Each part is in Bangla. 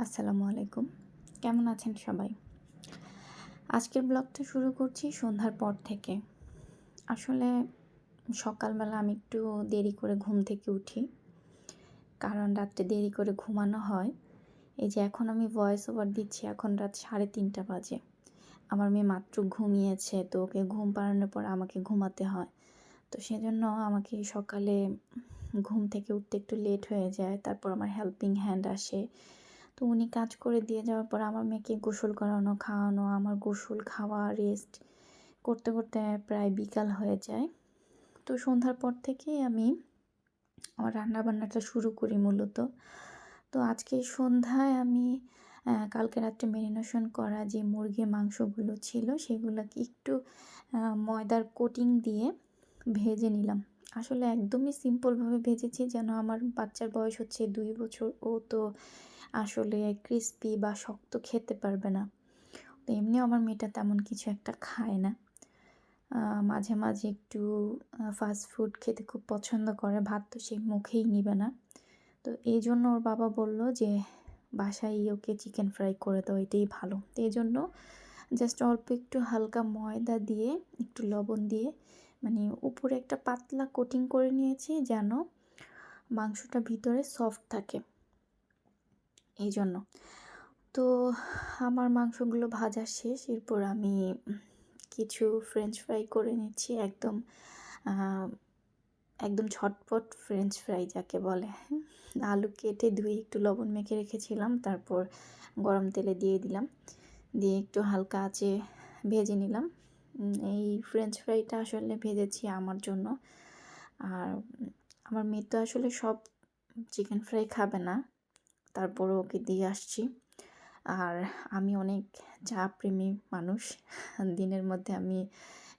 আসসালামু আলাইকুম। কেমন আছেন সবাই? আজকের ব্লগটা শুরু করছি সন্ধ্যার পর থেকে। আসলে সকালবেলা আমি একটু দেরি করে ঘুম থেকে উঠি। কারণ রাত্রে দেরি করে ঘুমানো হয়। এই যে এখন আমি ভয়েস ওভার দিচ্ছি, এখন রাত 3:30 বাজে। আমার মেয়ে মাত্র ঘুমিয়েছে, তো ওকে ঘুম পাড়ানোর পর আমাকে ঘুমাতে হয়। তো সেজন্য আমাকে সকালে ঘুম থেকে উঠতে একটু লেট হয়ে যায়। তারপর আমার হেল্পিং হ্যান্ড আসে। তো উনি কাজ করে দিয়ে যাওয়ার পর আমার মেয়েকে গোসল করানো, খাওয়ানো, আমার গোসল, খাওয়া, রেস্ট করতে করতে প্রায় বিকাল হয়ে যায়। তো সন্ধ্যার পর থেকেই আমি আমার রান্নাবান্নাটা শুরু করি মূলত। তো আজকে সন্ধ্যায় আমি কালকে রাত্রে ম্যারিনেশন করা যে মুরগির মাংসগুলো ছিল সেগুলোকে একটু ময়দার কোটিং দিয়ে ভেজে নিলাম। আসলে একদমই সিম্পলভাবে ভেজেছি, যেন আমার বাচ্চার বয়স হচ্ছে 2 বছর। ও তো আসলে ক্রিস্পি বা শক্ত খেতে পারবে না। তো এমনিও আমার মেয়েটা তেমন কিছু একটা খায় না। মাঝে মাঝে একটু ফাস্ট ফুড খেতে খুব পছন্দ করে, ভাত তো সে মুখেই নিবে না। তো এই জন্য ওর বাবা বলল যে বাসায় ওকে চিকেন ফ্রাই করে দাও, এটাই ভালো। তো এই জন্য জাস্ট অল্প একটু হালকা ময়দা দিয়ে একটু লবণ দিয়ে মানে উপরে একটা পাতলা কোটিং করে নিয়েছি, যেন মাংসটা ভিতরে সফট থাকে, এই জন্য। তো আমার মাংসগুলো ভাজা শেষ। এরপর আমি কিছু ফ্রেঞ্চ ফ্রাই করে নিচ্ছি, একদম একদম ঝটপট ফ্রেঞ্চ ফ্রাই যাকে বলে। আলু কেটে ধুয়ে একটু লবণ মেখে রেখেছিলাম, তারপর গরম তেলে দিয়ে দিলাম, দিয়ে একটু হালকা আঁচে ভেজে নিলাম। এই ফ্রেঞ্চ ফ্রাইটা আসলে ভেজেছি আমার জন্য। আর আমার মেয়ে তো আসলে সব চিকেন ফ্রাই খাবে না, তারপরও ওকে দিয়ে আসছি। আর আমি অনেক চা প্রেমী মানুষ। দিনের মধ্যে আমি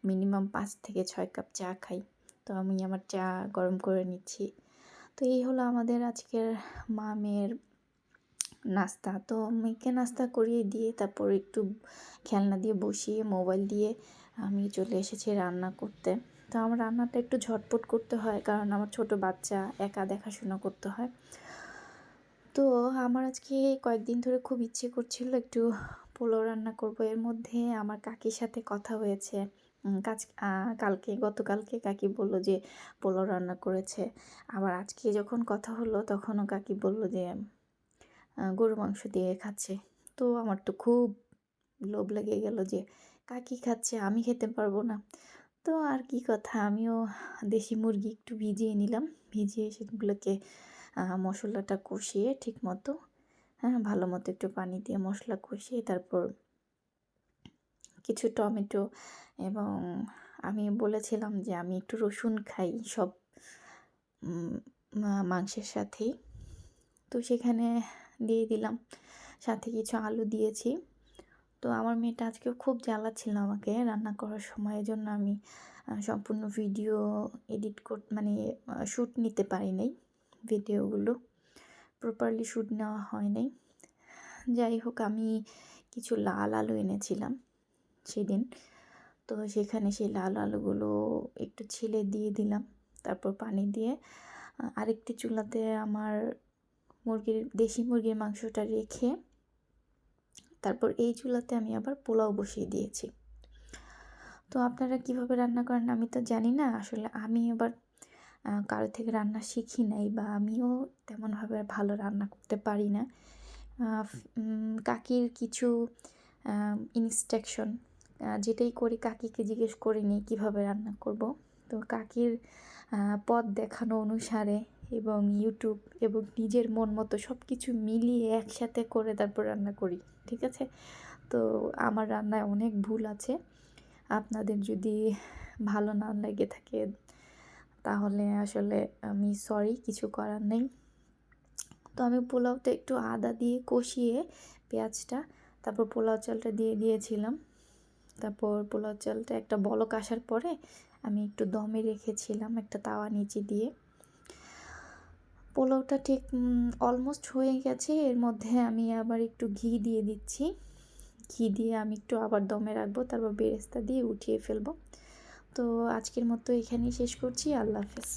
মিনিমাম 5 থেকে 6 কাপ চা খাই। তো আমি আমার চা গরম করে নিচ্ছি। তো এই হলো আমাদের আজকের মেয়ের নাস্তা। তো মেয়েকে নাস্তা করিয়ে দিয়ে তারপর একটু খেলনা দিয়ে বসিয়ে মোবাইল দিয়ে আমি চলে এসেছি রান্না করতে। তো আমার রান্নাটা একটু ঝটপট করতে হয়, কারণ আমার ছোট বাচ্চা, একা দেখাশোনা করতে হয়। তো আমার আজকে কয়েকদিন ধরে খুব ইচ্ছে করছিল একটু পোলাও রান্না করব। এর মধ্যে আমার কাকির সাথে কথা হয়েছে। গতকালকে কাকি বলল যে পোলাও রান্না করেছে। আবার আজকে যখন কথা হলো তখনও কাকি বলল যে গরুর মাংস দিয়ে খাচ্ছে। তো আমার তো খুব লোভ লেগে গেল যে কাকি খাচ্ছে, আমি খেতে পারবো না। তো আর কি কথা, আমিও দেশি মুরগি একটু ভিজিয়ে নিলাম। ভিজিয়ে সেগুলোকে মশলাটা কষিয়ে ঠিক মতো, ভালো মতো একটু পানি দিয়ে মশলা কষিয়ে তারপর কিছু টমেটো, এবং আমি বলেছিলাম যে আমি একটু রসুন খাই সব মাংসের সাথেই। তো সেখানে দিয়ে দিলাম, সাথে কিছু আলু দিয়েছি। তো আমার মেয়েটা আজকেও খুব জ্বালাচ্ছিল আমাকে রান্না করার সময়। এজন্য আমি সম্পূর্ণ ভিডিও মানে শ্যুট নিতে পারি নাই, ভিডিওগুলো প্রপারলি শ্যুট নেওয়া হয় নাই। যাই হোক, আমি কিছু লাল আলু এনেছিলাম সেদিন। তো সেখানে সেই লাল আলুগুলো একটু ছিলে দিয়ে দিলাম। তারপর পানি দিয়ে আরেকটি চুলাতে আমার দেশি মুরগির মাংসটা রেখে তারপর এই চুলাতে আমি আবার পোলাও বসিয়ে দিয়েছি। তো আপনারা কিভাবে রান্না করেন আমি তো জানি না। আসলে আমি আবার কারো থেকে রান্না শিখি নাই, বা আমিও তেমনভাবে ভালো রান্না করতে পারি না। কাকির কিছু ইনস্ট্রাকশন যেটাই করি কাকিকে জিজ্ঞেস করে নিই কীভাবে রান্না করব। তো কাকির পথ দেখানো অনুসারে এবং ইউটিউব এবং নিজের মন মতো সব কিছু মিলিয়ে একসাথে করে তারপর রান্না করি, ঠিক আছে? তো আমার রান্নায় অনেক ভুল আছে। আপনাদের যদি ভালো না লেগে থাকে তাহলে আসলে আমি সরি, কিছু করার নেই। তো আমি পোলাওটা একটু আদা দিয়ে কষিয়ে পেঁয়াজটা, তারপর পোলাও চালটা দিয়ে দিয়েছিলাম। তারপর পোলাও চালটা একটা বলক আসার পরে আমি একটু দমে রেখেছিলাম একটা তাওয়া নিচে দিয়ে। পোলাওটা ঠিক অলমোস্ট হয়ে গেছে। এর মধ্যে আমি আবার একটু ঘি দিয়ে দিচ্ছি। ঘি দিয়ে আমি একটু আবার দমে রাখবো, তারপর বেরেস্তা দিয়ে উঠিয়ে ফেলবো। তো আজকের মতো এখানেই শেষ করছি। আল্লাহ হাফেজ।